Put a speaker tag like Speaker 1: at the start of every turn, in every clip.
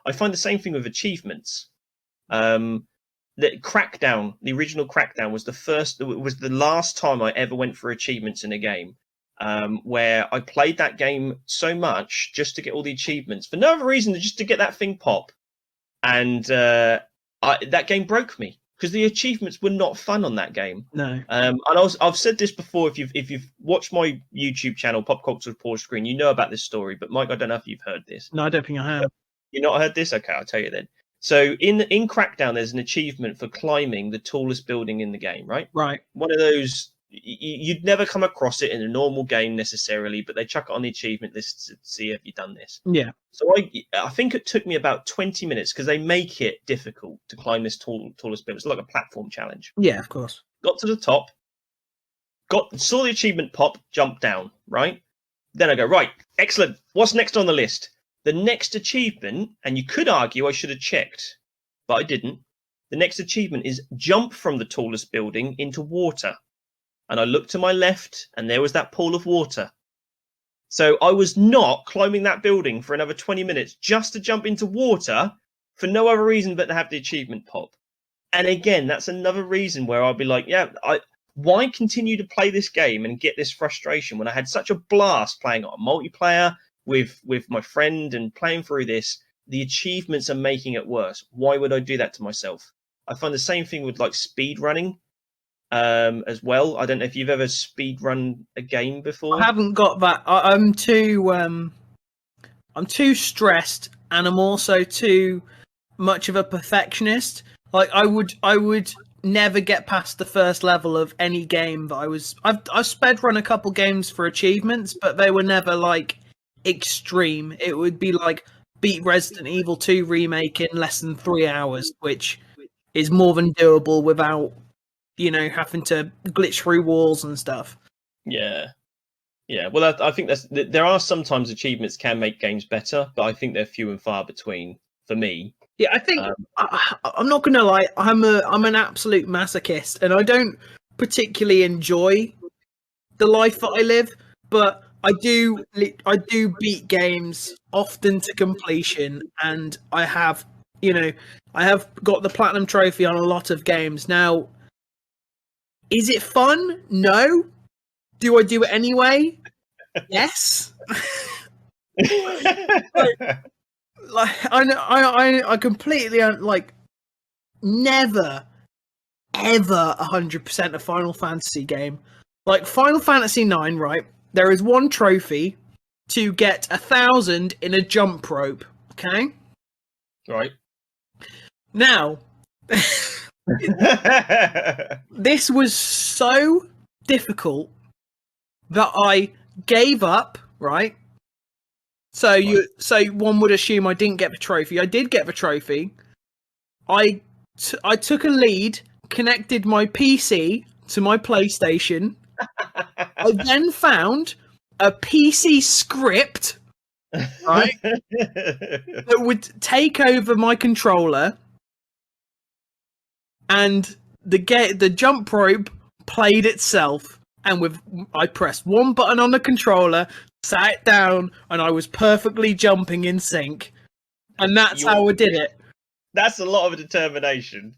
Speaker 1: I find the same thing with achievements. The Crackdown, the original Crackdown, was the last time I ever went for achievements in a game. Where I played that game so much just to get all the achievements for no other reason than just to get that thing pop, and that game broke me because the achievements were not fun on that game.
Speaker 2: No.
Speaker 1: And I've said this before. If you've watched my YouTube channel, Pop Culture Pause Screen, you know about this story. But Mike, I don't know if you've heard this.
Speaker 2: No, I don't think I have.
Speaker 1: You've not heard this? Okay, I'll tell you then. So in Crackdown, there's an achievement for climbing the tallest building in the game, right?
Speaker 2: Right.
Speaker 1: One of those, you'd never come across it in a normal game necessarily, but they chuck it on the achievement list to see if you've done this.
Speaker 2: Yeah.
Speaker 1: So I think it took me about 20 minutes because they make it difficult to climb this tallest building. It's like a platform challenge.
Speaker 2: Yeah, of course.
Speaker 1: Got to the top, saw the achievement pop, jumped down, right? Then I go, right, excellent. What's next on the list? The next achievement, and you could argue I should have checked, but I didn't. The next achievement is jump from the tallest building into water. And I looked to my left, and there was that pool of water. So I was not climbing that building for another 20 minutes just to jump into water for no other reason but to have the achievement pop. And again, that's another reason where I'll be like, why continue to play this game and get this frustration when I had such a blast playing on multiplayer with my friend and playing through this? The achievements are making it worse. Why would I do that to myself? I find the same thing with like speed running as well. I don't know if you've ever speed run a game before.
Speaker 2: I haven't got that. I'm too stressed, and I'm also too much of a perfectionist. Like I would never get past the first level of any game that I've sped run a couple games for achievements, but they were never like extreme. It would be like beat Resident Evil 2 remake in less than 3 hours, which is more than doable without, having to glitch through walls and stuff.
Speaker 1: Yeah. Well, I think there are sometimes achievements can make games better, but I think they're few and far between for me.
Speaker 2: Yeah, I think I'm not gonna lie. I'm an absolute masochist, and I don't particularly enjoy the life that I live. But I do beat games often to completion, and I have got the platinum trophy on a lot of games. Now, is it fun? No. Do I do it anyway? Yes. I completely never ever 100% a Final Fantasy game. Like Final Fantasy 9, right? There is one trophy to get 1,000 in a jump rope. Okay.
Speaker 1: Right.
Speaker 2: Now, this was so difficult that I gave up. Right. So one would assume I didn't get the trophy. I did get the trophy. I took a lead, connected my PC to my PlayStation. I then found a PC script, right, that would take over my controller, and the jump rope played itself. And I pressed one button on the controller, sat it down, and I was perfectly jumping in sync. And that's how I did it.
Speaker 1: That's a lot of determination.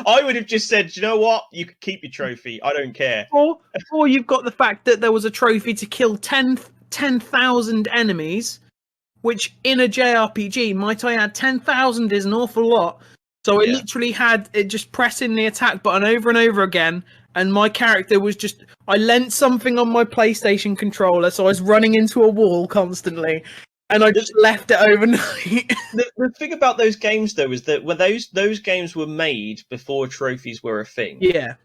Speaker 1: I would have just said, you know what? You could keep your trophy. I don't care.
Speaker 2: Or you've got the fact that there was a trophy to kill 10,000 enemies, which in a JRPG, might I add, 10,000 is an awful lot. So I literally had it just pressing the attack button over and over again. And my character was just... I lent something on my PlayStation controller, so I was running into a wall constantly. And I just left it overnight.
Speaker 1: The thing about those games, though, is that when those games were made before trophies were a thing.
Speaker 2: Yeah.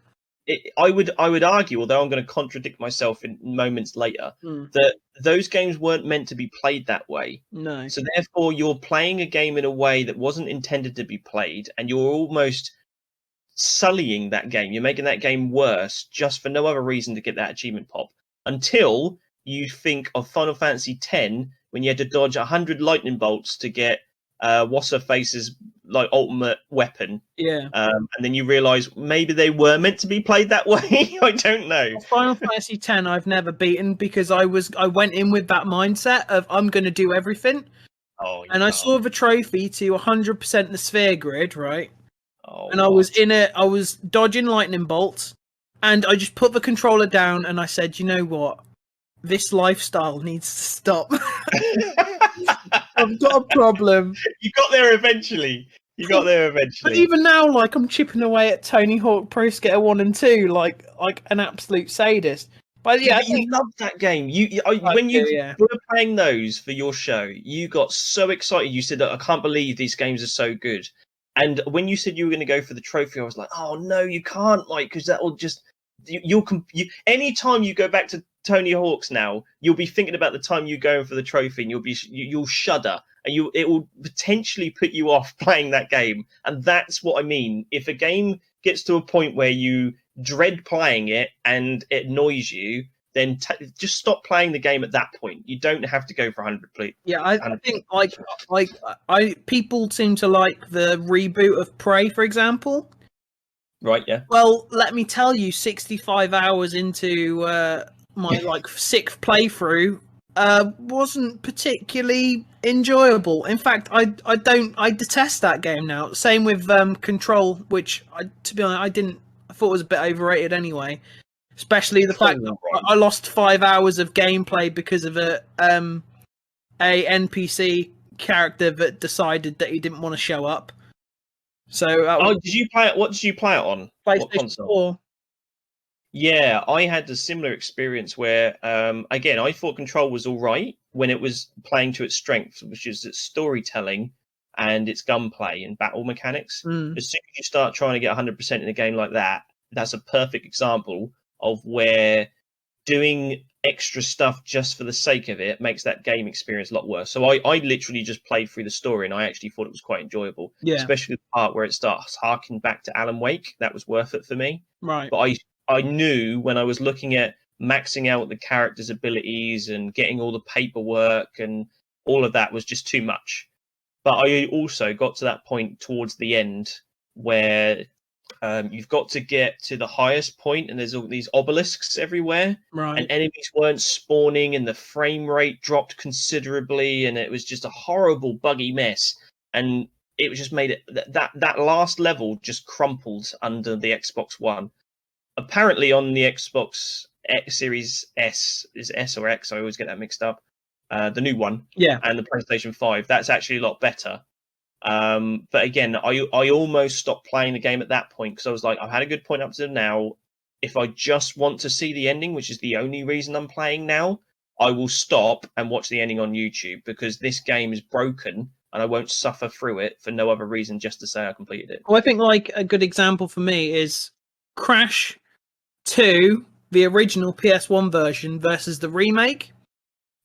Speaker 1: I would argue, although I'm going to contradict myself in moments later, that those games weren't meant to be played that way.
Speaker 2: No.
Speaker 1: So therefore, you're playing a game in a way that wasn't intended to be played, and you're almost sullying that game. You're making that game worse just for no other reason to get that achievement pop. Until you think of Final Fantasy X, when you had to dodge 100 lightning bolts to get What's-Her-Face's like ultimate weapon.
Speaker 2: Yeah.
Speaker 1: And then you realise maybe they were meant to be played that way. I don't know.
Speaker 2: Final Fantasy X I've never beaten because I went in with that mindset of I'm going to do everything.
Speaker 1: Oh, you
Speaker 2: and I
Speaker 1: can't.
Speaker 2: saw the trophy to 100% the sphere grid, right?
Speaker 1: Oh,
Speaker 2: And I was in it. I was dodging lightning bolts, and I just put the controller down and I said, "You know what? This lifestyle needs to stop. I've got a problem."
Speaker 1: You got there eventually. You got there eventually.
Speaker 2: But even now, like, I'm chipping away at Tony Hawk Pro Skater 1 and 2, like an absolute sadist. But yeah,
Speaker 1: Yeah,
Speaker 2: I
Speaker 1: but you
Speaker 2: think
Speaker 1: loved that game. When you
Speaker 2: yeah.
Speaker 1: were playing those for your show, you got so excited. You said, "I can't believe these games are so good." And when you said you were going to go for the trophy, I was like, "Oh no, you can't, Mike, because that will just anytime you go back to Tony Hawk's now, you'll be thinking about the time you go for the trophy, and you'll shudder, and it will potentially put you off playing that game." And that's what I mean. If a game gets to a point where you dread playing it and it annoys you, then just stop playing the game at that point. You don't have to go for 100 play.
Speaker 2: Yeah, I think I people seem to like the reboot of Prey, for example.
Speaker 1: Right, yeah.
Speaker 2: Well, let me tell you, 65 hours into my sixth playthrough wasn't particularly enjoyable. In fact, I detest that game now. Same with Control, which to be honest, I thought was a bit overrated anyway. Especially the fact that I lost 5 hours of gameplay because of a NPC character that decided that he didn't want to show up. So,
Speaker 1: did you play it? What did you play it on? What console?
Speaker 2: 4.
Speaker 1: Yeah, I had a similar experience where, again, I thought Control was all right when it was playing to its strengths, which is its storytelling and its gunplay and battle mechanics. As soon as you start trying to get 100% in a game like that, that's a perfect example of where doing extra stuff just for the sake of it makes that game experience a lot worse. So I literally just played through the story, and I actually thought it was quite enjoyable.
Speaker 2: Yeah.
Speaker 1: Especially the part where it starts harking back to Alan Wake. That was worth it for me.
Speaker 2: Right.
Speaker 1: But I knew when I was looking at maxing out the character's abilities and getting all the paperwork and all of that was just too much. But I also got to that point towards the end where you've got to get to the highest point, and there's all these obelisks everywhere,
Speaker 2: Right.
Speaker 1: and enemies weren't spawning, and the frame rate dropped considerably, and it was just a horrible, buggy mess. And it just made it that last level just crumpled under the Xbox One. Apparently, on the Xbox Series S, is S or X? I always get that mixed up. The new one,
Speaker 2: Yeah,
Speaker 1: and the PlayStation 5, that's actually a lot better. But again, I almost stopped playing the game at that point because I was like, I've had a good point up to now. If I just want to see the ending, which is the only reason I'm playing now, I will stop and watch the ending on YouTube because this game is broken and I won't suffer through it for no other reason just to say I completed it.
Speaker 2: well, I think like a good example for me is Crash 2, the original PS1 version versus the remake.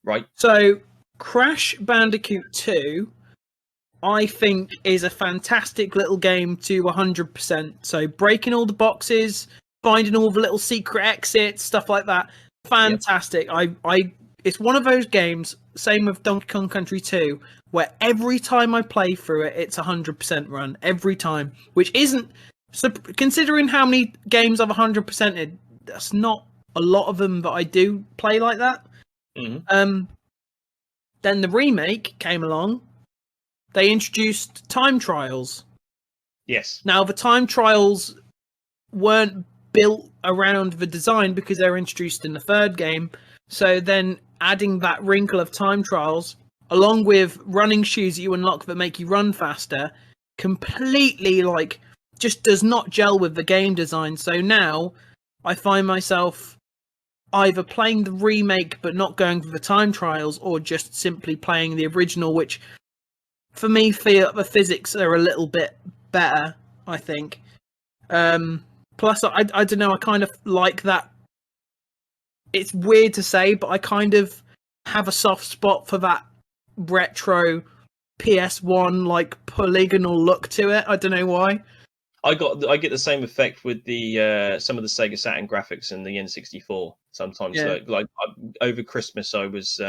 Speaker 1: Right.
Speaker 2: So Crash Bandicoot 2, I think, is a fantastic little game to 100%. So breaking all the boxes, finding all the little secret exits, stuff like that. Fantastic. Yep. It's one of those games, same with Donkey Kong Country 2, where every time I play through it, it's 100% run. Every time. Which isn't... So considering how many games I've 100%ed, that's not a lot of them that I do play like that.
Speaker 1: Mm-hmm.
Speaker 2: Then the remake came along. They introduced time trials.
Speaker 1: Yes.
Speaker 2: Now, the time trials weren't built around the design because they were introduced in the third game. So then adding that wrinkle of time trials, along with running shoes that you unlock that make you run faster, completely just does not gel with the game design. So now I find myself either playing the remake but not going for the time trials, or just simply playing the original, which for me feel the physics are a little bit better, I think. Plus, I don't know, I kind of like that. It's weird to say, but I kind of have a soft spot for that retro PS1 polygonal look to it. I don't know why.
Speaker 1: I get the same effect with the some of the Sega Saturn graphics in the N64 sometimes.
Speaker 2: Yeah.
Speaker 1: Like over Christmas, I was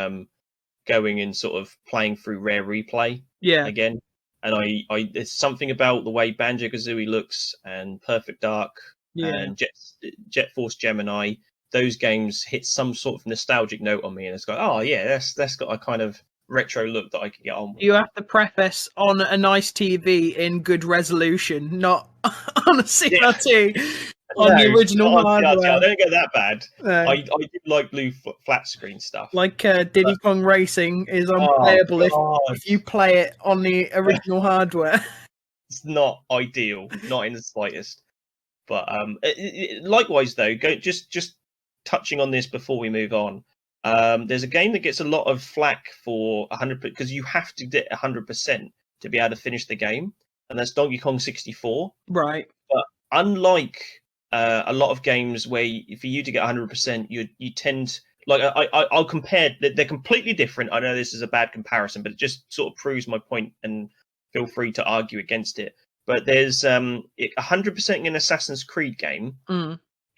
Speaker 1: going and sort of playing through Rare Replay again, and there's something about the way Banjo-Kazooie looks and Perfect Dark and Jet Force Gemini. Those games hit some sort of nostalgic note on me, and it's like, oh yeah, that's got a kind of retro look that I can get on with.
Speaker 2: You have to preface on a nice TV in good resolution, not on a CRT on the original
Speaker 1: not on CRT. I
Speaker 2: hardware.
Speaker 1: don't get that bad.
Speaker 2: No.
Speaker 1: I do like blue flat screen stuff.
Speaker 2: Like Diddy Kong Racing is unplayable if you play it on the original hardware.
Speaker 1: It's not ideal, not in the slightest. But likewise, though, just touching on this before we move on. There's a game that gets a lot of flack for 100 because you have to get 100% to be able to finish the game, and that's Donkey Kong 64.
Speaker 2: Right.
Speaker 1: But unlike a lot of games where for you to get 100%, you tend like I'll compare. They're completely different. I know this is a bad comparison, but it just sort of proves my point, and feel free to argue against it. But there's 100% in an Assassin's Creed game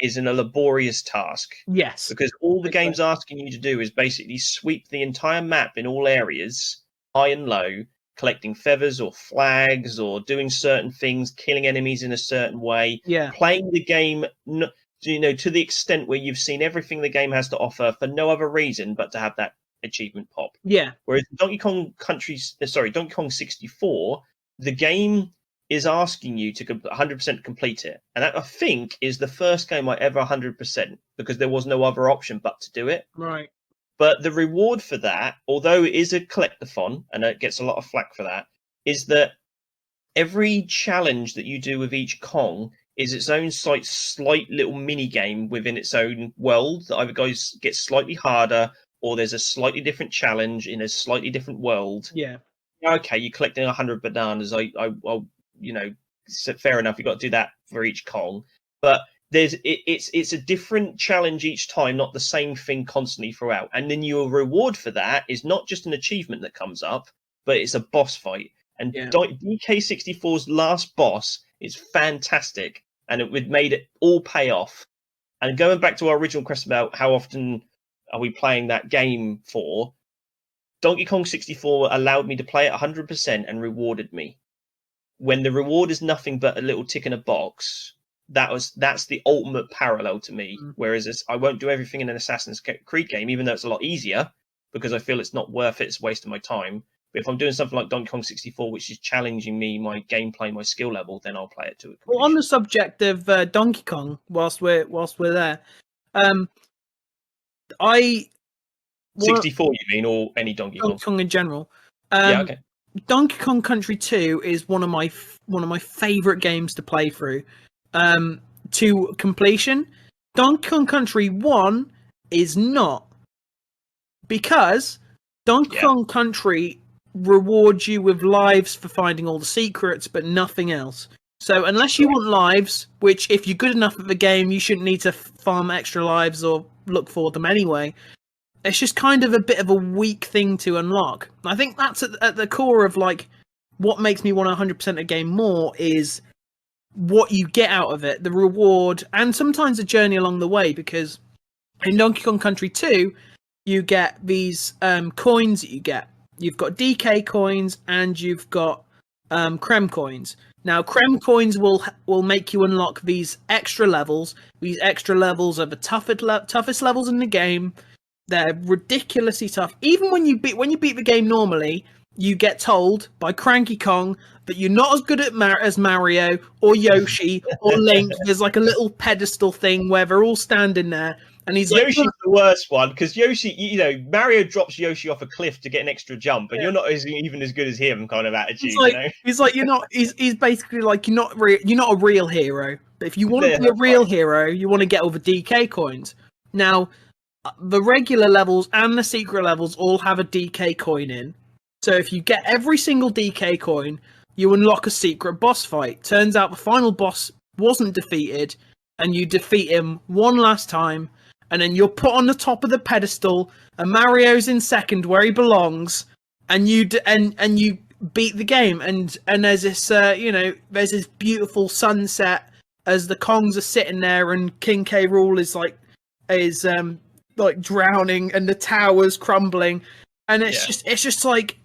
Speaker 1: is a laborious task.
Speaker 2: Yes.
Speaker 1: Because all the game's asking you to do is basically sweep the entire map in all areas, high and low, collecting feathers or flags or doing certain things, killing enemies in a certain way, playing the game, to the extent where you've seen everything the game has to offer for no other reason but to have that achievement pop.
Speaker 2: Yeah.
Speaker 1: Whereas Donkey Kong 64, the game is asking you to 100% complete it. And that, I think, is the first game I ever 100% because there was no other option but to do it.
Speaker 2: Right.
Speaker 1: But the reward for that, although it is a collectathon, and it gets a lot of flack for that, is that every challenge that you do with each Kong is its own slight little mini game within its own world that either gets slightly harder or there's a slightly different challenge in a slightly different world.
Speaker 2: Yeah.
Speaker 1: Okay, you're collecting 100 bananas. Fair enough. You've got to do that for each Kong, but it's a different challenge each time, not the same thing constantly throughout. And then your reward for that is not just an achievement that comes up, but it's a boss fight. And DK64's last boss is fantastic, and it made it all pay off. And going back to our original question about how often are we playing that game for, Donkey Kong 64 allowed me to play it 100% and rewarded me. When the reward is nothing but a little tick in a box, that's the ultimate parallel to me. Whereas I won't do everything in an Assassin's Creed game, even though it's a lot easier, because I feel it's not worth it, it's a waste of my time. But if I'm doing something like Donkey Kong 64, which is challenging me, my gameplay, my skill level, then I'll play it to it.
Speaker 2: Well, on the subject of Donkey Kong, whilst we're there,
Speaker 1: 64, you mean, or any Donkey Kong?
Speaker 2: Donkey Kong in general.
Speaker 1: Okay.
Speaker 2: Donkey Kong Country 2 is one of my favorite games to play through to completion. Donkey Kong Country 1 is not, because Donkey Kong Country rewards you with lives for finding all the secrets, but nothing else. So unless you want lives, which if you're good enough at the game, you shouldn't need to farm extra lives or look for them anyway. It's just kind of a bit of a weak thing to unlock. I think that's at the core of like what makes me want 100% a game more is what you get out of it, the reward, and sometimes a journey along the way. Because in Donkey Kong Country 2, you get these coins that you get. You've got DK coins and you've got Creme coins. Now, Creme coins will make you unlock these extra levels. These extra levels are the toughest levels in the game. They're ridiculously tough. Even when you beat the game normally, you get told by Cranky Kong that you're not as good as Mario or Yoshi or Link. There's like a little pedestal thing where they're all standing there, and he's
Speaker 1: Yoshi's
Speaker 2: like,
Speaker 1: the worst one because Yoshi, Mario drops Yoshi off a cliff to get an extra jump, and you're not even as good as him kind of attitude.
Speaker 2: He's like, you're not. He's basically like, you're not a real hero. But if you want to be a real hero, you want to get all the DK coins. Now, the regular levels and the secret levels all have a DK coin in. So if you get every single DK coin, you unlock a secret boss fight. Turns out the final boss wasn't defeated, and you defeat him one last time, and then you're put on the top of the pedestal, and Mario's in second where he belongs, and you beat the game. And there's this there's this beautiful sunset as the Kongs are sitting there, and King K. Rool is drowning, and the tower's crumbling, and it's just like,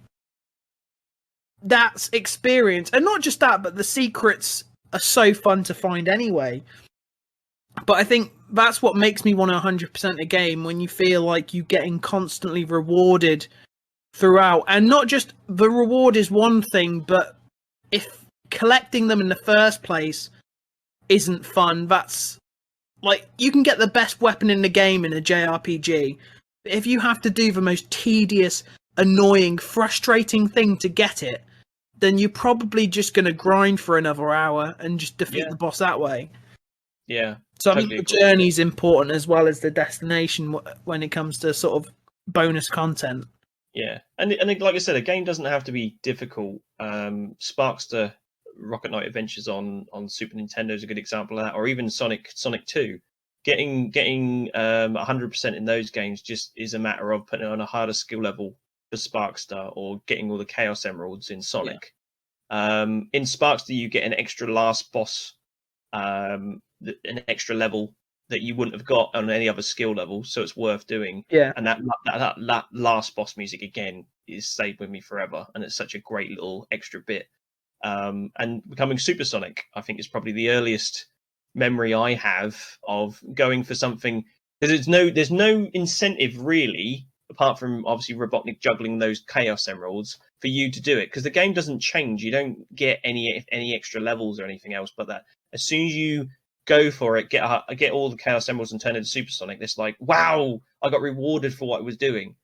Speaker 2: that's experience. And not just that, but the secrets are so fun to find anyway. But I think that's what makes me want 100% a game, when you feel like you're getting constantly rewarded throughout, and not just the reward is one thing, but if collecting them in the first place isn't fun, that's like you can get the best weapon in the game in a JRPG, but if you have to do the most tedious, annoying, frustrating thing to get it, then you're probably just going to grind for another hour and just defeat the boss that way.
Speaker 1: Yeah.
Speaker 2: So I
Speaker 1: totally
Speaker 2: think the
Speaker 1: agree.
Speaker 2: journey's important as well as the destination when it comes to sort of bonus content.
Speaker 1: Yeah, and like I said, a game doesn't have to be difficult. Sparkster Rocket Knight Adventures on Super Nintendo is a good example of that, or even Sonic 2. Getting 100% in those games just is a matter of putting it on a harder skill level for Sparkster, or getting all the Chaos Emeralds in Sonic. In Sparkster, you get an extra last boss, an extra level that you wouldn't have got on any other skill level, so it's worth doing.
Speaker 2: Yeah.
Speaker 1: And that last boss music again is stayed with me forever, and it's such a great little extra bit. And becoming Supersonic, I think, is probably the earliest memory I have of going for something. There's no incentive really, apart from obviously Robotnik juggling those Chaos Emeralds, for you to do it, because the game doesn't change. You don't get any extra levels or anything else, but that as soon as you go for it, get all the Chaos Emeralds and turn into Supersonic, it's like, wow, I got rewarded for what I was doing.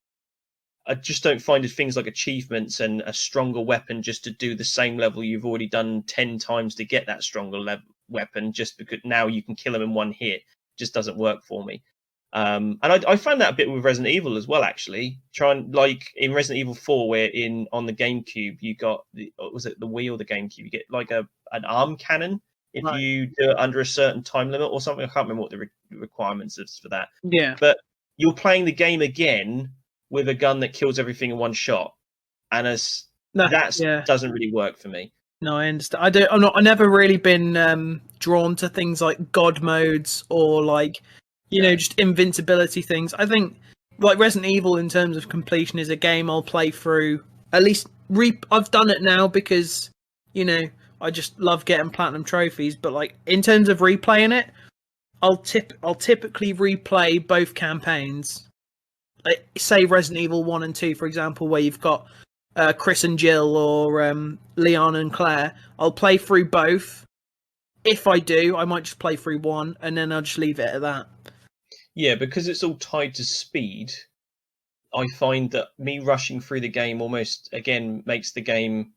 Speaker 1: I just don't find things like achievements and a stronger weapon just to do the same level you've already done 10 times to get that stronger weapon, just because now you can kill them in one hit, just doesn't work for me. And I found that a bit with Resident Evil as well, actually. Like in Resident Evil 4, where on the GameCube you got was it the Wii or the GameCube? You get like an arm cannon if you do it under a certain time limit or something. I can't remember what the requirements is for that.
Speaker 2: Yeah.
Speaker 1: But you're playing the game again with a gun that kills everything in one shot, and that doesn't really work for me.
Speaker 2: No, I understand. I never really been drawn to things like God modes or like just invincibility things. I think like Resident Evil in terms of completion is a game I'll play through. At least I've done it now because I just love getting platinum trophies. But like in terms of replaying it, I'll typically replay both campaigns. Like, say Resident Evil 1 and 2, for example, where you've got Chris and Jill or Leon and Claire. I'll play through both. If I do, I might just play through one and then I'll just leave it at that.
Speaker 1: Yeah, because it's all tied to speed, I find that me rushing through the game almost, again, makes the game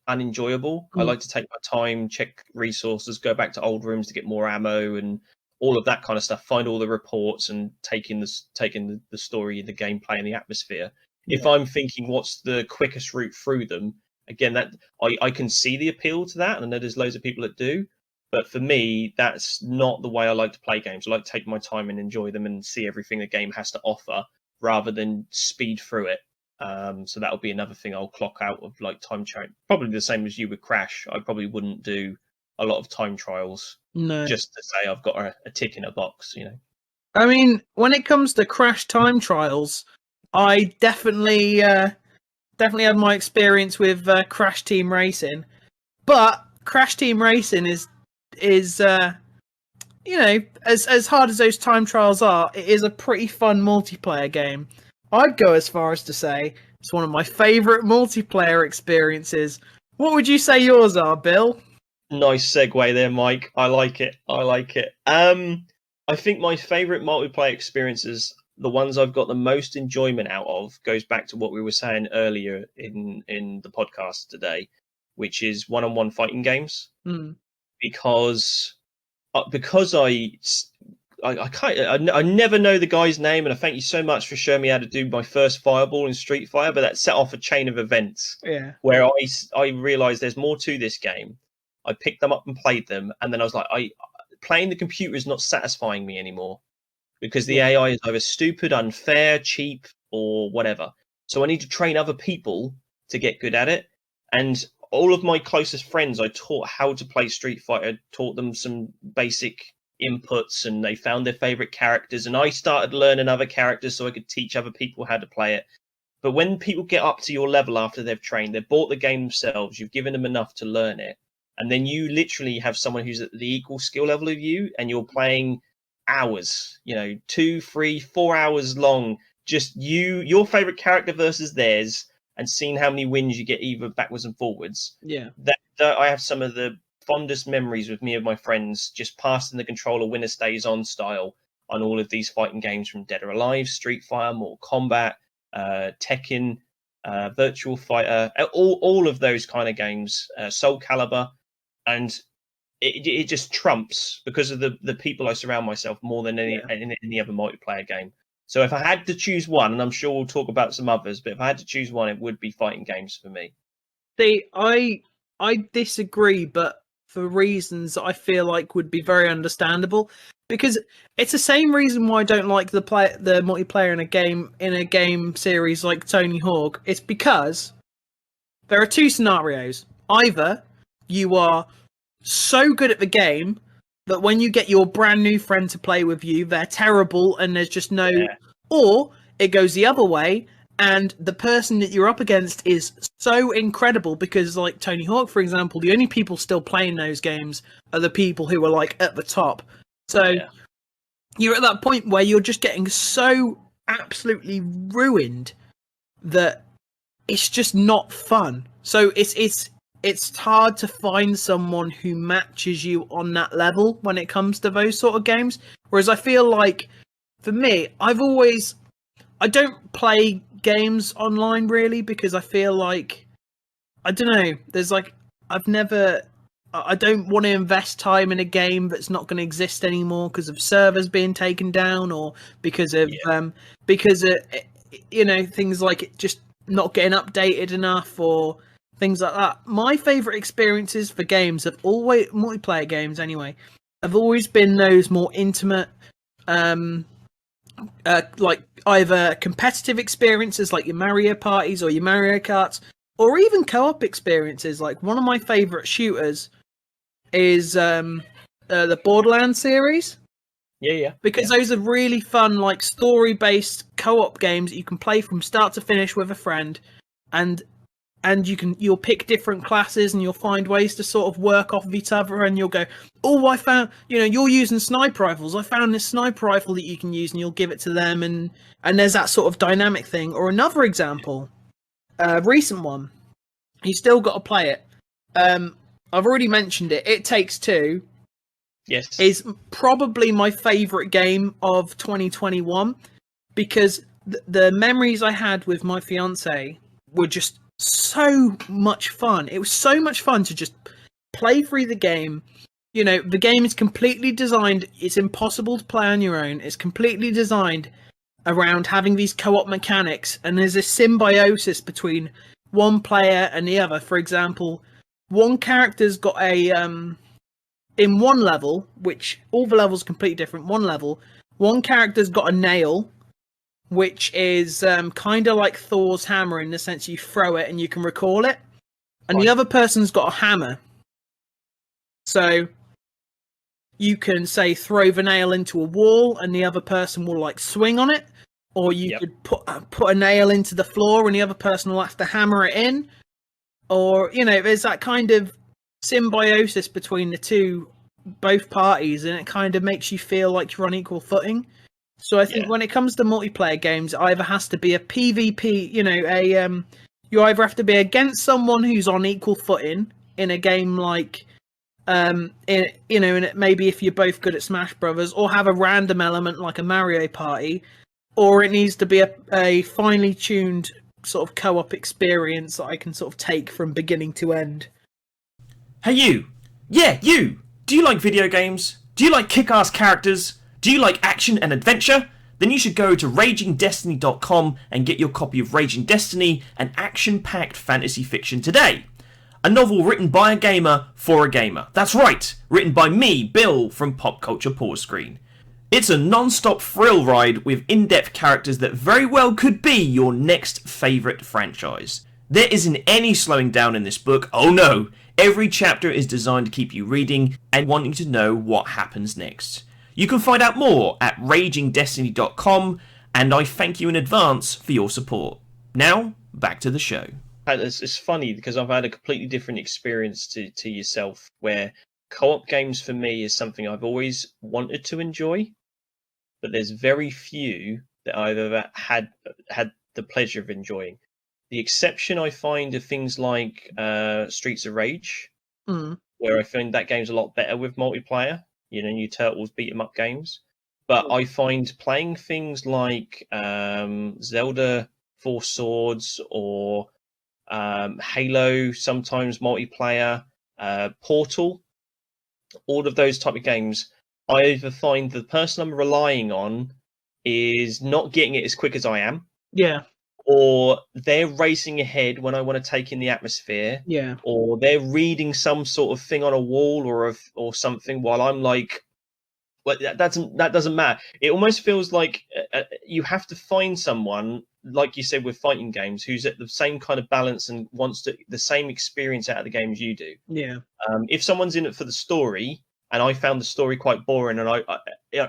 Speaker 1: unenjoyable. I like to take my time, check resources, go back to old rooms to get more ammo and all of that kind of stuff, find all the reports and taking the story, the gameplay and the atmosphere. Yeah. If I'm thinking what's the quickest route through them, again, that I can see the appeal to that, and I know there's loads of people that do. But for me, that's not the way I like to play games. I like to take my time and enjoy them and see everything the game has to offer rather than speed through it. So that'll be another thing I'll clock out of, like time trial. Probably the same as you with Crash. I probably wouldn't do a lot of time trials just to say I've got a tick in a box,
Speaker 2: I mean, when it comes to Crash time trials, I definitely had my experience with Crash Team Racing. But Crash Team Racing is as hard as those time trials are, it is a pretty fun multiplayer game. I'd go as far as to say it's one of my favourite multiplayer experiences. What would you say yours are, Bill?
Speaker 1: Nice segue there, Mike. I like it. I think my favourite multiplayer experiences, the ones I've got the most enjoyment out of, goes back to what we were saying earlier in the podcast today, which is one-on-one fighting games. Because I never know the guy's name, and I thank you so much for showing me how to do my first fireball in Street Fighter, but that set off a chain of events where I realized there's more to this game. I picked them up and played them, and then I was like, playing the computer is not satisfying me anymore because the AI is either stupid, unfair, cheap, or whatever. So I need to train other people to get good at it. And all of my closest friends, I taught how to play Street Fighter, taught them some basic inputs, and they found their favorite characters. And I started learning other characters so I could teach other people how to play it. But when people get up to your level after they've trained, they've bought the game themselves, you've given them enough to learn it. And then you literally have someone who's at the equal skill level of you, and you're playing hours, 2, 3, 4 hours long, just your favorite character versus theirs, and seeing how many wins you get either backwards and forwards.
Speaker 2: Yeah.
Speaker 1: That I have some of the fondest memories with me and my friends just passing the controller winner stays on style on all of these fighting games, from Dead or Alive, Street Fighter, Mortal Kombat, Tekken, Virtual Fighter, all of those kind of games, Soul Calibur, and it just trumps because of the people I surround myself more than any other multiplayer game. So if I had to choose one, and I'm sure we'll talk about some others, but if I had to choose one, it would be fighting games for me.
Speaker 2: See, I disagree, but for reasons I feel like would be very understandable. Because it's the same reason why I don't like the multiplayer in a game series like Tony Hawk. It's because there are two scenarios. Either you are so good at the game that when you get your brand new friend to play with you, they're terrible and there's just no...
Speaker 1: Yeah.
Speaker 2: Or it goes the other way, and the person that you're up against is so incredible because, like Tony Hawk, for example, the only people still playing those games are the people who are, like, at the top. So you're at that point where you're just getting so absolutely ruined that it's just not fun. So it's hard to find someone who matches you on that level when it comes to those sort of games. Whereas I feel like, for me, I don't play games online really because I feel like, I don't know, there's like, I don't want to invest time in a game that's not going to exist anymore because of servers being taken down, or because of things like it just not getting updated enough, or things like that. My favorite experiences for games have always, multiplayer games anyway, have always been those more intimate, like either competitive experiences like your Mario parties or your Mario Karts, or even co-op experiences. Like one of my favorite shooters is the Borderlands series. Because those are really fun, like story-based co-op games that you can play from start to finish with a friend, and you'll pick different classes and you'll find ways to sort of work off of each other, and you'll go, oh, I found, you're using sniper rifles, I found this sniper rifle that you can use, and you'll give it to them, and there's that sort of dynamic thing. Or another example, recent one, you still got to play it. I've already mentioned it. It Takes Two.
Speaker 1: Yes.
Speaker 2: Is probably my favorite game of 2021 because the memories I had with my fiance were just so much fun. It was so much fun to just play through the game. The game is completely designed. It's impossible to play on your own. It's completely designed around having these co-op mechanics, and there's a symbiosis between one player and the other. For example, one character's got a in one level, which all the levels are completely different. One character's got a nail, which is kind of like Thor's hammer in the sense you throw it and you can recall it, and the other person's got a hammer. So you can say throw the nail into a wall, and the other person will like swing on it, or you could put a nail into the floor, and the other person will have to hammer it in. Or there's that kind of symbiosis between both parties, and it kind of makes you feel like you're on equal footing. So I think when it comes to multiplayer games, it either has to be a PvP, you either have to be against someone who's on equal footing in a game like, maybe if you're both good at Smash Brothers, or have a random element like a Mario Party, or it needs to be a finely tuned sort of co-op experience that I can sort of take from beginning to end.
Speaker 3: Hey you! Yeah, you! Do you like video games? Do you like kick-ass characters? Do you like action and adventure? Then you should go to RagingDestiny.com and get your copy of Raging Destiny, an action-packed fantasy fiction today. A novel written by a gamer for a gamer. That's right, written by me, Bill, from Pop Culture Pause Screen. It's a non-stop thrill ride with in-depth characters that very well could be your next favourite franchise. There isn't any slowing down in this book, oh no! Every chapter is designed to keep you reading and wanting to know what happens next. You can find out more at RagingDestiny.com, and I thank you in advance for your support. Now, back to the show.
Speaker 1: It's funny because I've had a completely different experience to yourself, where co-op games for me is something I've always wanted to enjoy, but there's very few that I've ever had the pleasure of enjoying. The exception I find are things like Streets of Rage,
Speaker 2: Mm.
Speaker 1: where I find that game's a lot better with multiplayer. You know, new Turtles beat 'em up games. But I find playing things like Zelda Four Swords or Halo, sometimes multiplayer, Portal, all of those type of games, I either find the person I'm relying on is not getting it as quick as I am,
Speaker 2: Yeah,
Speaker 1: or they're racing ahead when I want to take in the atmosphere,
Speaker 2: yeah,
Speaker 1: or they're reading some sort of thing on a wall or something while I'm like, well, that doesn't matter. It almost feels like you have to find someone, like you said with fighting games, who's at the same kind of balance and wants the same experience out of the game as you do.
Speaker 2: yeah,
Speaker 1: If someone's in it for the story, and I found the story quite boring, and I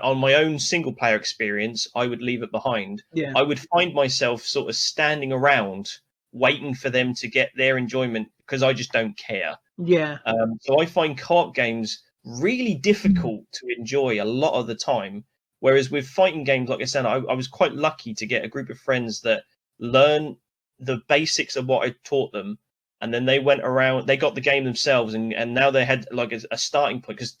Speaker 1: on my own single player experience, I would leave it behind.
Speaker 2: yeah,
Speaker 1: I would find myself sort of standing around waiting for them to get their enjoyment because I just don't care.
Speaker 2: yeah,
Speaker 1: So I find co-op games really difficult to enjoy a lot of the time. Whereas with fighting games, like I said, I was quite lucky to get a group of friends that learn the basics of what I taught them, and then they went around, they got the game themselves, and now they had like a starting point. Because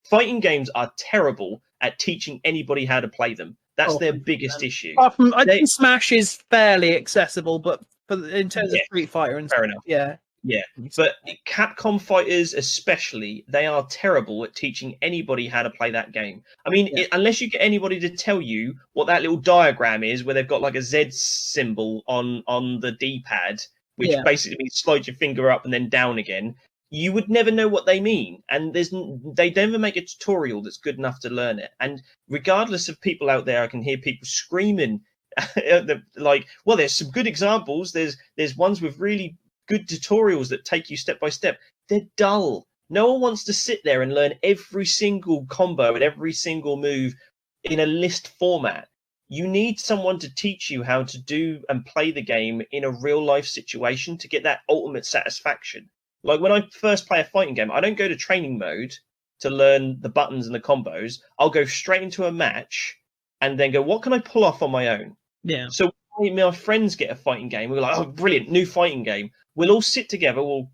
Speaker 1: fighting games are terrible at teaching anybody how to play them. That's
Speaker 2: Oh,
Speaker 1: their biggest issue.
Speaker 2: apart from, I
Speaker 1: They-
Speaker 2: think Smash is fairly accessible, but in terms
Speaker 1: Yeah,
Speaker 2: of Street Fighter and
Speaker 1: fair
Speaker 2: stuff,
Speaker 1: enough.
Speaker 2: yeah,
Speaker 1: Yeah, but Capcom fighters especially, they are terrible at teaching anybody how to play that game. I mean,
Speaker 2: Yeah.
Speaker 1: unless you get anybody to tell you what that little diagram is, where they've got like a Z symbol on the D-pad, which
Speaker 2: Yeah.
Speaker 1: basically means slide your finger up and then down again, you would never know what they mean. And they never make a tutorial that's good enough to learn it. And regardless of people out there, I can hear people screaming, like, well, there's some good examples. There's ones with really good tutorials that take you step by step. They're dull. No one wants to sit there and learn every single combo and every single move in a list format. You need someone to teach you how to do and play the game in a real life situation to get that ultimate satisfaction. Like when I first play a fighting game, I don't go to training mode to learn the buttons and the combos. I'll go straight into a match and then go, what can I pull off on my own?
Speaker 2: Yeah.
Speaker 1: So when my friends get a fighting game, we're like, oh, brilliant, new fighting game. We'll all sit together, we'll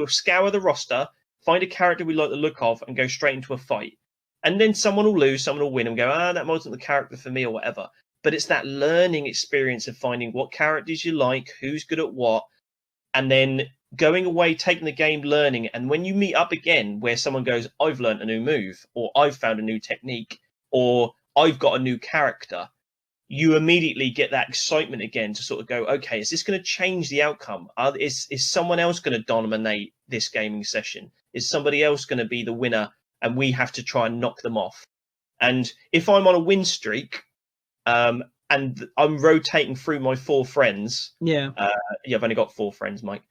Speaker 1: scour the roster, find a character we like the look of, and go straight into a fight. And then someone will lose, someone will win, and go, that wasn't the character for me, or whatever. But it's that learning experience of finding what characters you like, who's good at what, and then going away, taking the game, learning. And when you meet up again, where someone goes, I've learned a new move, or I've found a new technique, or I've got a new character, you immediately get that excitement again to sort of go, okay, is this going to change the outcome? Is someone else going to dominate this gaming session? Is somebody else going to be the winner and we have to try and knock them off? And if I'm on a win streak and I'm rotating through my 4 friends,
Speaker 2: Yeah.
Speaker 1: I've only got 4 friends, Mike.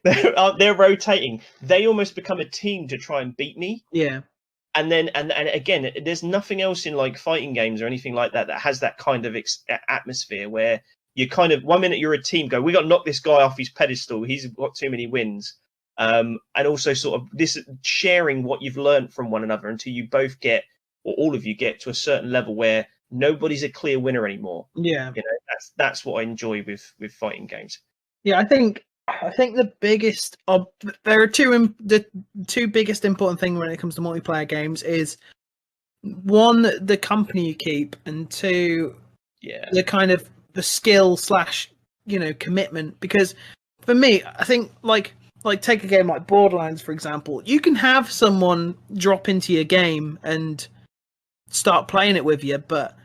Speaker 1: They're rotating. They almost become a team to try and beat me.
Speaker 2: Yeah.
Speaker 1: And then, and again, there's nothing else in like fighting games or anything like that that has that kind of atmosphere where you kind of 1 minute you're a team, go, we got to knock this guy off his pedestal. He's got too many wins. And also sort of this sharing what you've learned from one another until you both get, or all of you get to a certain level where nobody's a clear winner anymore.
Speaker 2: Yeah.
Speaker 1: You know, that's what I enjoy with fighting games.
Speaker 2: Yeah, I think the biggest there are the two biggest important things when it comes to multiplayer games is, one, the company you keep, and two, the kind of the skill / commitment. Because for me, I think like take a game like Borderlands, for example, you can have someone drop into your game and start playing it with you, but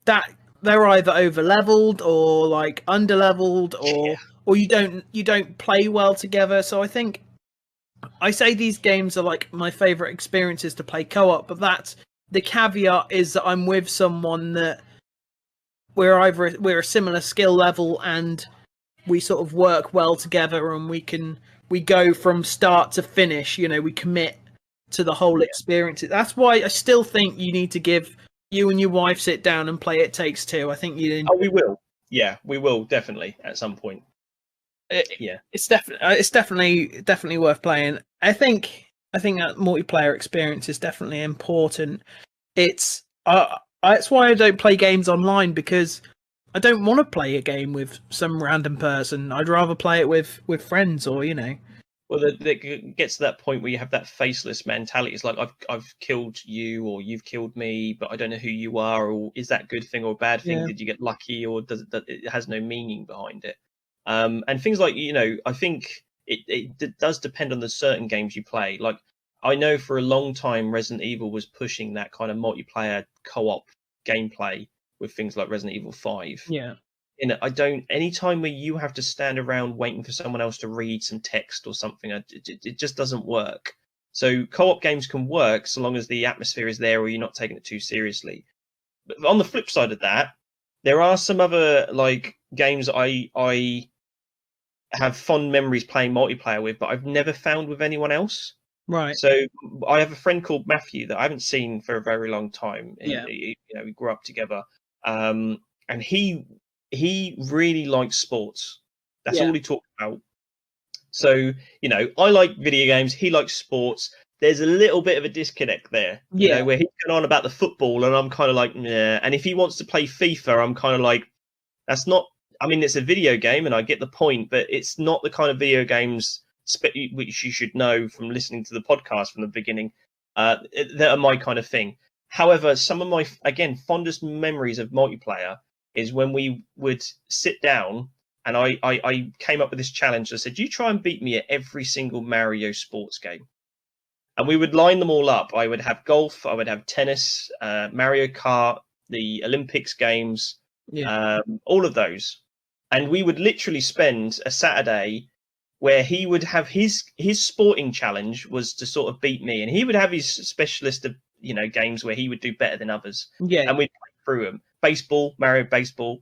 Speaker 2: that they're either over leveled or like under leveled, or you don't play well together. So I think I say these games are like my favorite experiences to play co-op, but that's the caveat, is that I'm with someone that we're a similar skill level and we sort of work well together, and we go from start to finish, we commit to the whole experience. That's why I still think you need to give you and your wife sit down and play It Takes Two. I think you.
Speaker 1: Oh, we will. Yeah, we will definitely at some point.
Speaker 2: It's definitely worth playing. I think that multiplayer experience is definitely important. It's That's why I don't play games online, because I don't want to play a game with some random person. I'd rather play it with friends, or
Speaker 1: Well, it gets to that point where you have that faceless mentality. It's like I've killed you, or you've killed me, but I don't know who you are, or is that a good thing or a bad thing?
Speaker 2: Yeah.
Speaker 1: Did you get lucky, or does it has no meaning behind it? And things like I think it does depend on the certain games you play. Like I know for a long time Resident Evil was pushing that kind of multiplayer co-op gameplay with things like Resident Evil 5.
Speaker 2: Yeah.
Speaker 1: I don't. Anytime where you have to stand around waiting for someone else to read some text or something, it just doesn't work. So co-op games can work so long as the atmosphere is there, or you're not taking it too seriously. But on the flip side of that, there are some other like games I have fond memories playing multiplayer with, but I've never found with anyone else.
Speaker 2: Right.
Speaker 1: So I have a friend called Matthew that I haven't seen for a very long time.
Speaker 2: Yeah.
Speaker 1: We grew up together, and he really likes sports. That's
Speaker 2: Yeah.
Speaker 1: all he talked about. So I like video games. He likes sports. There's a little bit of a disconnect there, where he's going on about the football, and I'm kind of like, yeah. And if he wants to play FIFA, I'm kind of like, that's not. I mean, it's a video game, and I get the point, but it's not the kind of video games which you should know from listening to the podcast from the beginning that are my kind of thing. However, some of my fondest memories of multiplayer is when we would sit down and I came up with this challenge. I said, you try and beat me at every single Mario sports game. And we would line them all up. I would have golf, I would have tennis, Mario Kart, the Olympics games, all of those. And we would literally spend a Saturday where he would have his sporting challenge was to sort of beat me. And he would have his specialist of, games where he would do better than others.
Speaker 2: Yeah.
Speaker 1: And we'd play through them. Baseball, Mario Baseball.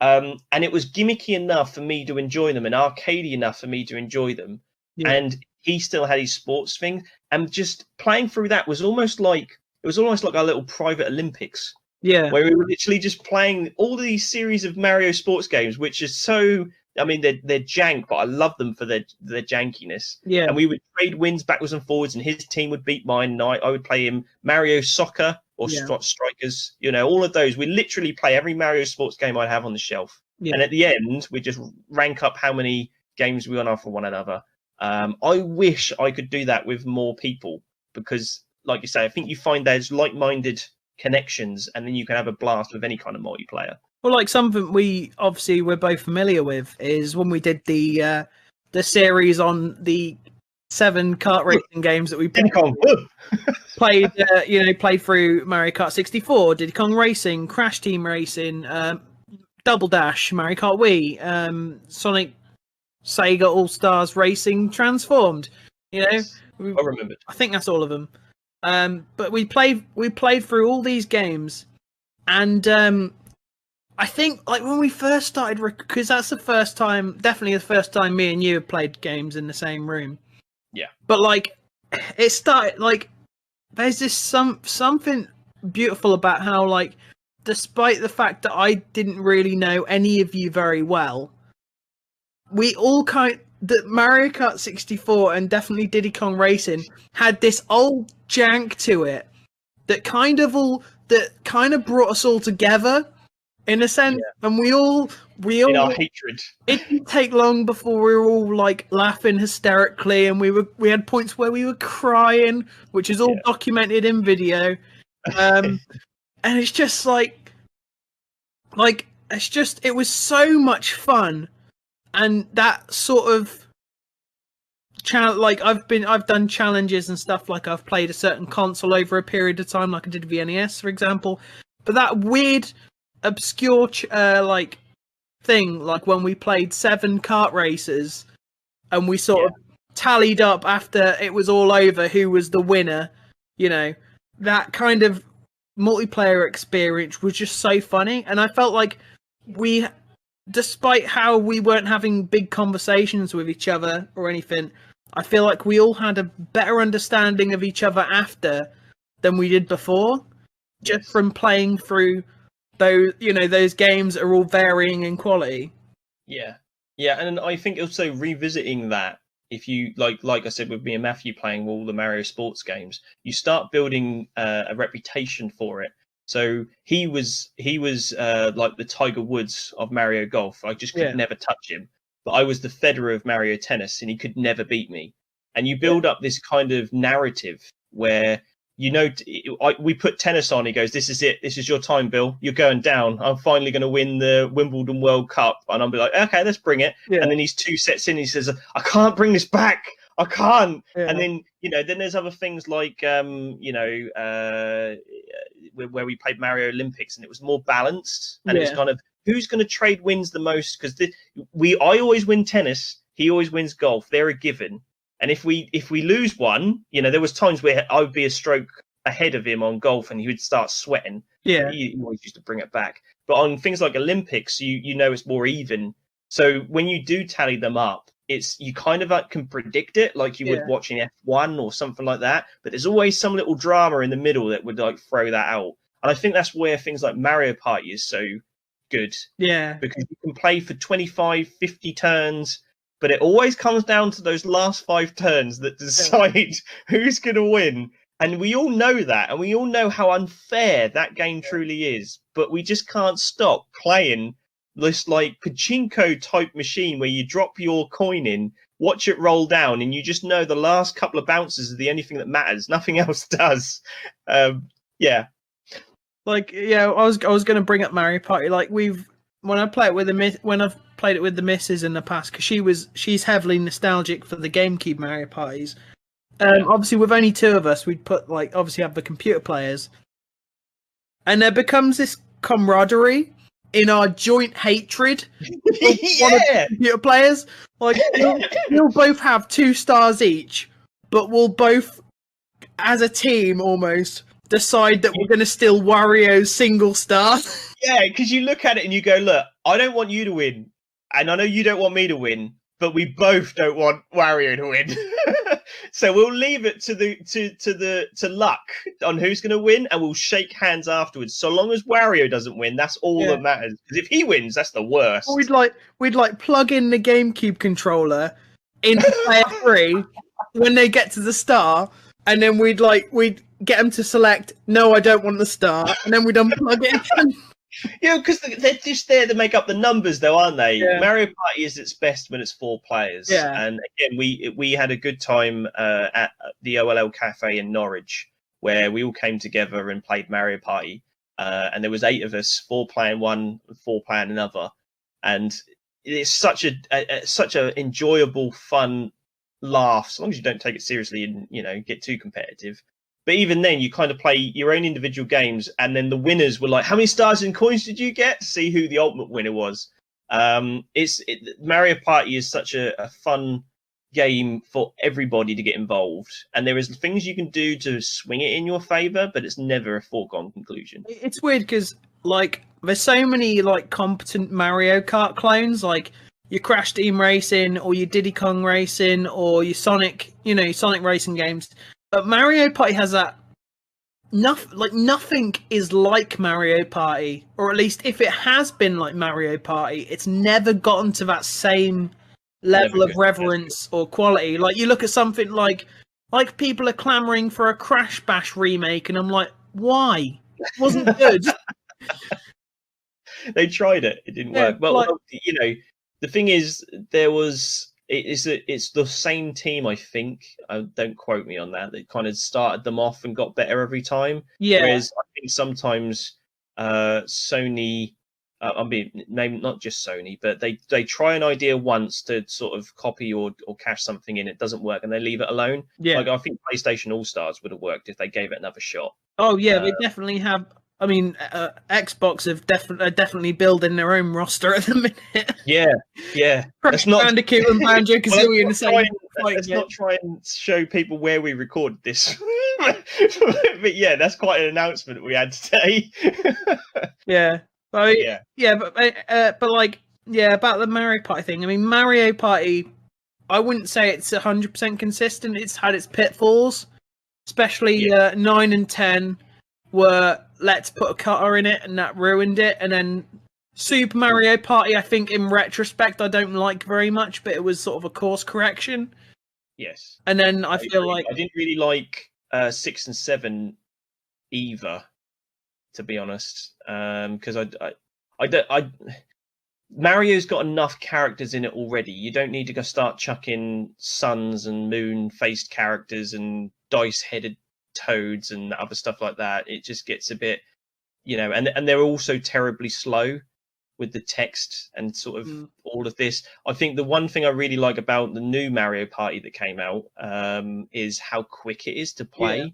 Speaker 1: And it was gimmicky enough for me to enjoy them and arcadey enough for me to enjoy them.
Speaker 2: Yeah.
Speaker 1: And he still had his sports thing. And just playing through that was almost like our little private Olympics.
Speaker 2: Yeah.
Speaker 1: Where we were literally just playing all these series of Mario sports games, which is so, I mean, they're jank, but I love them for their jankiness.
Speaker 2: Yeah.
Speaker 1: And we would trade wins backwards and forwards, and his team would beat mine, and I would play him Mario Soccer or Strikers, all of those. We literally play every Mario sports game I'd have on the shelf.
Speaker 2: Yeah.
Speaker 1: And at the end, we just rank up how many games we won off for one another. I wish I could do that with more people because, like you say, I think you find there's like-minded connections, and then you can have a blast with any kind of multiplayer.
Speaker 2: Well, like something we're both familiar with is when we did the series on the 7 kart racing games that we played through Mario Kart 64, Diddy Kong Racing, Crash Team Racing, Double Dash, Mario Kart Wii, Sonic, Sega All Stars Racing Transformed.
Speaker 1: Yes, I remembered.
Speaker 2: I think that's all of them. But we played through all these games, and I think like when we first started, because that's definitely the first time me and you have played games in the same room.
Speaker 1: Yeah.
Speaker 2: But like, it started like there's this something beautiful about how like, despite the fact that I didn't really know any of you very well, we all that Mario Kart 64 and definitely Diddy Kong Racing had this old jank to it that kind of brought us all together in a sense, and we all
Speaker 1: in our hatred.
Speaker 2: It didn't take long before we were all like laughing hysterically, and we had points where we were crying, which is all documented in video. And it's just it was so much fun. And that sort of like I've done challenges and stuff, like I've played a certain console over a period of time, like I did the NES, for example. But that weird, obscure like thing, like when we played 7 kart races, and we sort of tallied up after it was all over who was the winner. That kind of multiplayer experience was just so funny, and I felt like despite how we weren't having big conversations with each other or anything, I feel like we all had a better understanding of each other after than we did before, just from playing through those games are all varying in quality.
Speaker 1: Yeah, and I think also revisiting that, if you like I said with me and Matthew playing all the Mario sports games, you start building a reputation for it. So he was like the Tiger Woods of Mario Golf. I just could never touch him. But I was the Federer of Mario Tennis, and he could never beat me. And you build up this kind of narrative where, we put tennis on. He goes, "This is it. This is your time, Bill. You're going down. I'm finally going to win the Wimbledon World Cup." And I'll be like, "Okay, let's bring it." Yeah. And then he's 2 sets in. He says, "I can't bring this back. I can't." Yeah. And then, then there's other things like, where we played Mario Olympics, and it was more balanced, and it was kind of who's going to trade wins the most, because I always win tennis, he always wins golf. They're a given. And if we lose one, there was times where I would be a stroke ahead of him on golf, and he would start sweating. Yeah, he always used to bring it back. But on things like Olympics, it's more even. So when you do tally them up, you kind of can predict it, like you would watching F1 or something like that. But there's always some little drama in the middle that would like throw that out. And I think that's where things like Mario Party is so good. Yeah, because you can play for 25, 50 turns. But it always comes down to those last 5 turns that decide who's going to win. And we all know that. And we all know how unfair that game truly is. But we just can't stop playing this like pachinko type machine where you drop your coin in, watch it roll down, and you just know the last couple of bounces are the only thing that matters. Nothing else does. Yeah.
Speaker 2: Like, I was going to bring up Mario Party. Like when I've played it with the missus in the past, because she's heavily nostalgic for the GameCube Mario Parties. Obviously, with only 2 of us, we'd put obviously have the computer players, and there becomes this camaraderie in our joint hatred of one of the computer players. Like we'll both have 2 stars each, but we'll both, as a team, almost decide that we're going to steal Wario's single star.
Speaker 1: Yeah, because you look at it and you go, "Look, I don't want you to win, and I know you don't want me to win, but we both don't want Wario to win." So we'll leave it to luck on who's going to win, and we'll shake hands afterwards. So long as Wario doesn't win, that's all that matters. Because if he wins, that's the worst.
Speaker 2: We'd plug in the GameCube controller into player 3 when they get to the star, and then we'd get them to select, "No, I don't want the star," and then we'd unplug it again.
Speaker 1: Yeah, because they're just there to make up the numbers, though, aren't they? Yeah. Mario Party is its best when it's 4 players. Yeah. And again, we had a good time at the OLL Cafe in Norwich, where we all came together and played Mario Party. And there was 8 of us, 4 playing one, 4 playing another. And it's such a enjoyable, fun laugh, as long as you don't take it seriously and get too competitive. But even then, you kind of play your own individual games, and then the winners were like, "How many stars and coins did you get?" to see who the ultimate winner was. Mario Party is such a fun game for everybody to get involved, and there is things you can do to swing it in your favor, but it's never a foregone conclusion.
Speaker 2: It's weird because there's so many competent Mario Kart clones, like your Crash Team Racing or your Diddy Kong Racing or your Sonic racing games. But Mario Party has that. Nothing is like Mario Party, or at least if it has been like Mario Party, it's never gotten to that same level of reverence or quality. Like you look at something like people are clamoring for a Crash Bash remake, and I'm like, why? It wasn't good.
Speaker 1: They tried it; it didn't work. Well, the thing is, it's the same team, I think. Don't quote me on that. They kind of started them off and got better every time. Yeah. Whereas I think sometimes Sony, maybe not just Sony, but they try an idea once to sort of copy or cash something in. It doesn't work, and they leave it alone. Yeah. I think PlayStation All Stars would have worked if they gave it another shot.
Speaker 2: Oh yeah, they definitely have. I mean, Xbox have definitely building their own roster at the minute.
Speaker 1: Yeah.
Speaker 2: That's not Bandicoot and Banjo-Kazooie in the same.
Speaker 1: Let's not try and show people where we recorded this. But yeah, that's quite an announcement we had today.
Speaker 2: Yeah. Well, about the Mario Party thing. I mean, Mario Party, I wouldn't say it's 100% consistent. It's had its pitfalls, especially 9 and 10 were let's put a cutter in it, and that ruined it. And then Super Mario Party, I think in retrospect, I don't like very much, but it was sort of a course correction.
Speaker 1: Yes.
Speaker 2: And then I feel like
Speaker 1: I didn't really like 6 and 7 either. to be honest, because I don't. Mario's got enough characters in it already. You don't need to go start chucking suns and moon-faced characters and dice-headed toads and other stuff like that. It just gets a bit, and they're also terribly slow with the text and sort of all of this. I think the one thing I really like about the new Mario Party that came out is how quick it is to play. Yeah.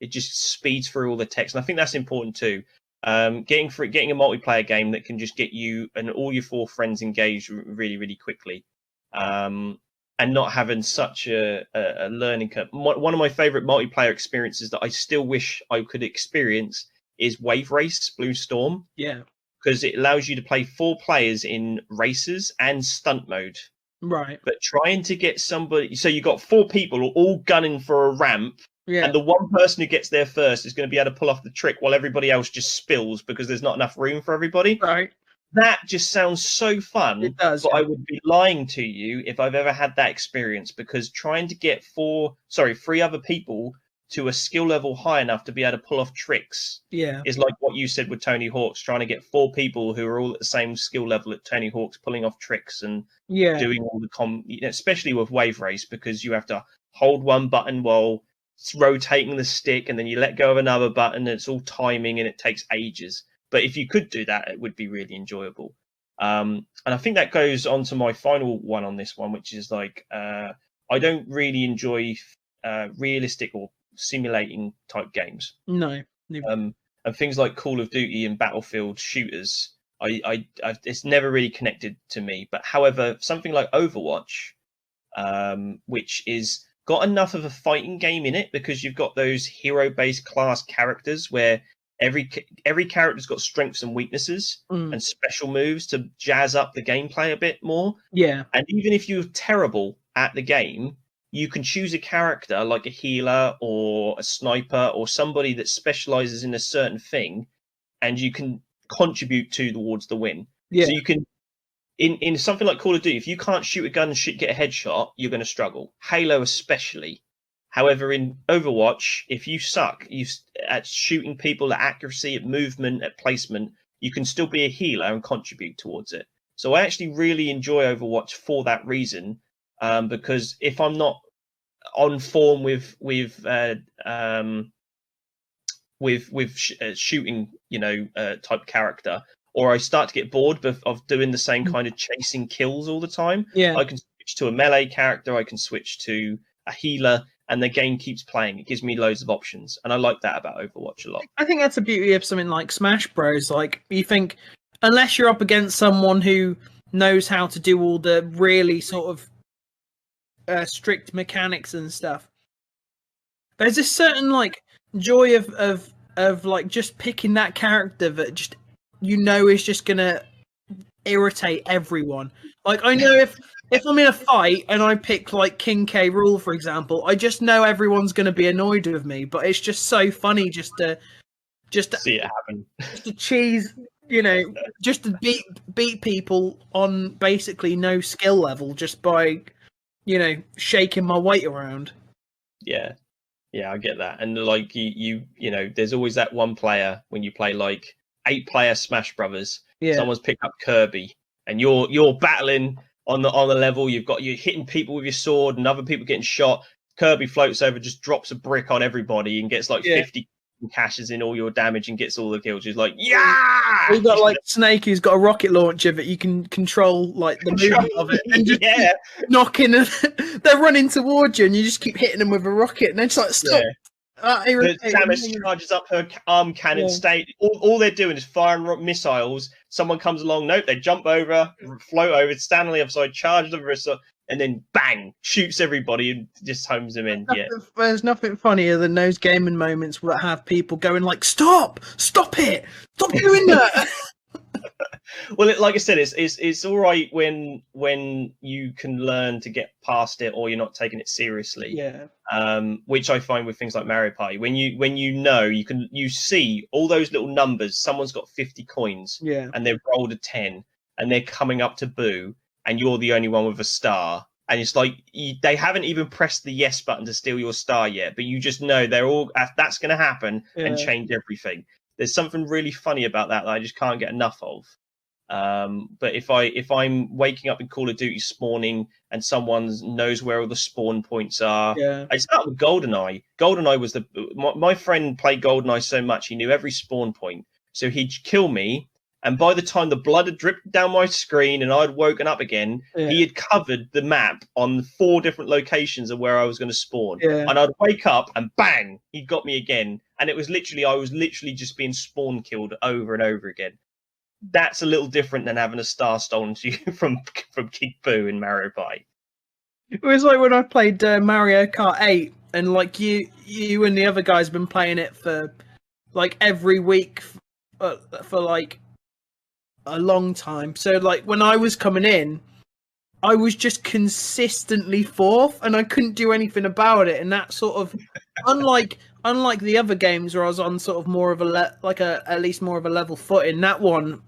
Speaker 1: It just speeds through all the text, and I think that's important too. Getting a multiplayer game that can just get you and all your 4 friends engaged really, really quickly, and not having such a learning curve. One of my favorite multiplayer experiences that I still wish I could experience is Wave Race Blue Storm.
Speaker 2: Yeah,
Speaker 1: because it allows you to play 4 players in races and stunt mode.
Speaker 2: Right.
Speaker 1: But trying to get somebody, so you got 4 people all gunning for a ramp.
Speaker 2: Yeah.
Speaker 1: And the one person who gets there first is going to be able to pull off the trick while everybody else just spills because there's not enough room for everybody.
Speaker 2: Right.
Speaker 1: That just sounds so fun.
Speaker 2: It does.
Speaker 1: But
Speaker 2: yeah.
Speaker 1: I would be lying to you if I've ever had that experience, because trying to get 3 other people to a skill level high enough to be able to pull off tricks is like what you said with Tony Hawk's, trying to get 4 people who are all at the same skill level at Tony Hawk's pulling off tricks and doing all the especially with Wave Race, because you have to hold one button while rotating the stick, and then you let go of another button, and it's all timing, and it takes ages. But if you could do that, it would be really enjoyable. And I think that goes on to my final one on this one, which is like I don't really enjoy realistic or simulating type games.
Speaker 2: No.
Speaker 1: And things like Call of Duty and Battlefield shooters, it's never really connected to me. But however, something like Overwatch, which is got enough of a fighting game in it, because you've got those hero-based class characters where every character's got strengths and weaknesses and special moves to jazz up the gameplay a bit more.
Speaker 2: Yeah.
Speaker 1: And even if you're terrible at the game, you can choose a character like a healer or a sniper or somebody that specializes in a certain thing, and you can contribute towards the win.
Speaker 2: Yeah.
Speaker 1: So you can, in something like Call of Duty, if you can't shoot a gun and get a headshot, you're going to struggle. Halo especially. However, in Overwatch, if you suck at shooting people, at accuracy, at movement, at placement, you can still be a healer and contribute towards it. So I actually really enjoy Overwatch for that reason, because if I'm not on form with shooting, type character, or I start to get bored of doing the same kind of chasing kills all the time, I can switch to a melee character, I can switch to a healer, and the game keeps playing. It gives me loads of options, and I like that about Overwatch a lot.
Speaker 2: I think that's the beauty of something like Smash Bros. Like, you think, unless you're up against someone who knows how to do all the really sort of strict mechanics and stuff, there's this certain like joy of like just picking that character that just is just gonna irritate everyone. Like, I know if I'm in a fight and I pick like King K. Rool, for example, I just know everyone's gonna be annoyed with me. But it's just so funny just to
Speaker 1: see it happen,
Speaker 2: just to cheese, just to beat people on basically no skill level just by shaking my weight around.
Speaker 1: Yeah, I get that. And like you there's always that one player when you play like 8-player Smash Brothers. Someone's picked up Kirby, and you're battling on the level. You're hitting people with your sword, and other people getting shot. Kirby floats over, just drops a brick on everybody, and gets like 50, cashes in all your damage, and gets all the kills. He's like, yeah.
Speaker 2: We've got like Snake, who's got a rocket launcher that you can control like the movement of it, and just knocking. They're running towards you, and you just keep hitting them with a rocket, and then it's like stop.
Speaker 1: Samus charges up her arm cannon state. All they're doing is firing missiles. Someone comes along, they jump over, float over, stand on the other side, charge the wrist, and then bang, shoots everybody and just homes them in.
Speaker 2: There's nothing funnier than those gaming moments that have people going like, stop it, stop doing that.
Speaker 1: Well, like I said, it's all right when you can learn to get past it, or you're not taking it seriously.
Speaker 2: Yeah.
Speaker 1: Which I find with things like Mario Party, when you see all those little numbers. Someone's got 50 coins, and they've rolled a 10, and they're coming up to boo, and you're the only one with a star. And it's like they haven't even pressed the yes button to steal your star yet, but you just know that's going to happen and change everything. There's something really funny about that I just can't get enough of. But if I'm waking up in Call of Duty spawning and someone knows where all the spawn points are,
Speaker 2: Yeah.
Speaker 1: I start with GoldenEye. GoldenEye was my friend played GoldenEye so much he knew every spawn point, so he'd kill me. And by the time the blood had dripped down my screen and I'd woken up again, he had covered the map on 4 different locations of where I was going to spawn.
Speaker 2: Yeah.
Speaker 1: And I'd wake up and bang, he'd got me again. And I was literally just being spawn killed over and over again. That's a little different than having a star stolen to you from King Boo in Mario Party.
Speaker 2: It was like when I played Mario Kart 8, and like you and the other guys have been playing it for like every week for like a long time. So like when I was coming in, I was just consistently 4th, and I couldn't do anything about it. And that sort of unlike the other games where I was on sort of more of at least more of a level footing, that one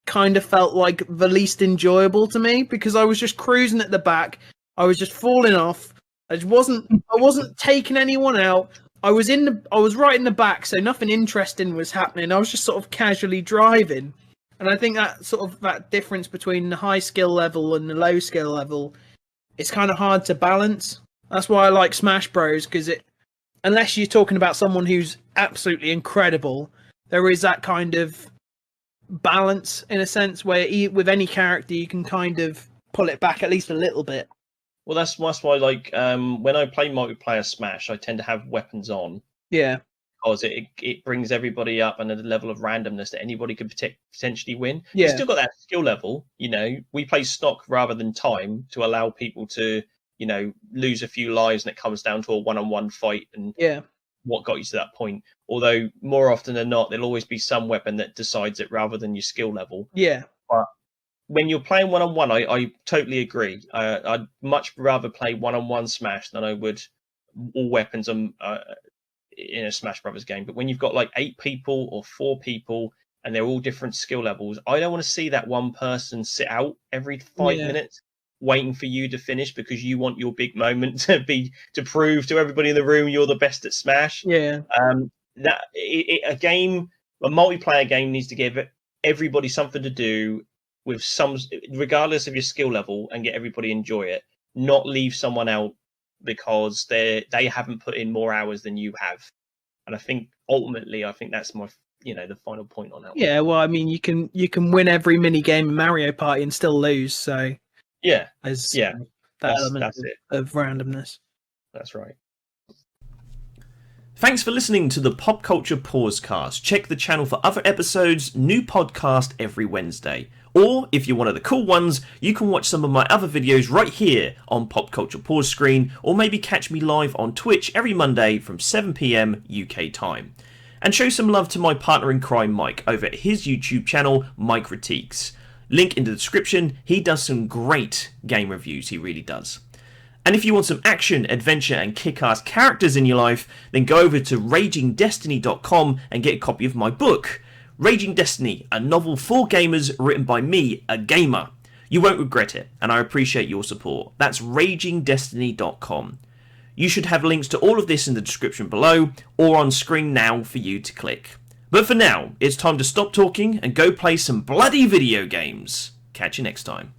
Speaker 2: kind of felt like the least enjoyable to me because I was just cruising at the back. I was just falling off. I wasn't taking anyone out. I was right in the back, so nothing interesting was happening. I was just sort of casually driving. And I think that difference between the high skill level and the low skill level, it's kind of hard to balance. That's why I like Smash Bros, because unless you're talking about someone who's absolutely incredible, there is that kind of balance in a sense where with any character you can kind of pull it back at least a little bit.
Speaker 1: Well, that's why, like, when I play multiplayer Smash, I tend to have weapons on.
Speaker 2: Yeah.
Speaker 1: Because it brings everybody up and a level of randomness that anybody could potentially win.
Speaker 2: Yeah.
Speaker 1: You've still got that skill level, we play stock rather than time to allow people to, lose a few lives, and it comes down to a one-on-one fight and what got you to that point. Although more often than not, there'll always be some weapon that decides it rather than your skill level.
Speaker 2: Yeah.
Speaker 1: But when you're playing one-on-one, I totally agree. I'd much rather play one-on-one Smash than I would all weapons in a Smash Brothers game. But when you've got like 8 people or 4 people and they're all different skill levels, I don't want to see that one person sit out every 5 minutes waiting for you to finish because you want your big moment to prove to everybody in the room you're the best at Smash.
Speaker 2: Yeah.
Speaker 1: A multiplayer game needs to give everybody something to do with regardless of your skill level, and get everybody enjoy it, not leave someone out because they haven't put in more hours than you have. And I think ultimately that's my the final point on that one.
Speaker 2: Yeah, well, I mean, you can win every mini game in Mario Party and still lose, so
Speaker 1: that's
Speaker 2: element
Speaker 1: it.
Speaker 2: of randomness.
Speaker 1: That's right.
Speaker 3: Thanks for listening to the Pop Culture Pausecast. Check the channel for other episodes, new podcast every Wednesday. Or, if you're one of the cool ones, you can watch some of my other videos right here on Pop Culture Pause Screen, or maybe catch me live on Twitch every Monday from 7 PM UK time. And show some love to my partner in crime, Mike, over at his YouTube channel, Mike Ritiques. Link in the description. He does some great game reviews, he really does. And if you want some action, adventure, and kick-ass characters in your life, then go over to RagingDestiny.com and get a copy of my book, Raging Destiny, a novel for gamers written by me, a gamer. You won't regret it, and I appreciate your support. That's RagingDestiny.com. You should have links to all of this in the description below, or on screen now for you to click. But for now, it's time to stop talking and go play some bloody video games. Catch you next time.